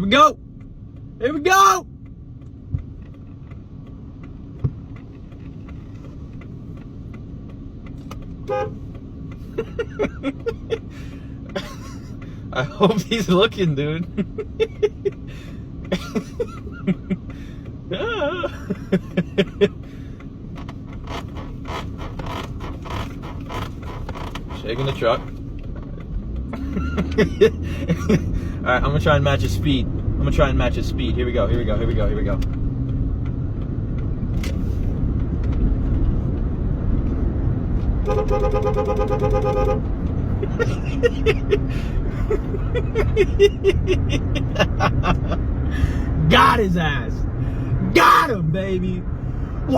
we go. Here we go. I hope he's looking, dude. Shaking the truck. Alright, I'm gonna try and match his speed. Here we go. Got his ass. Got him, baby. Woo!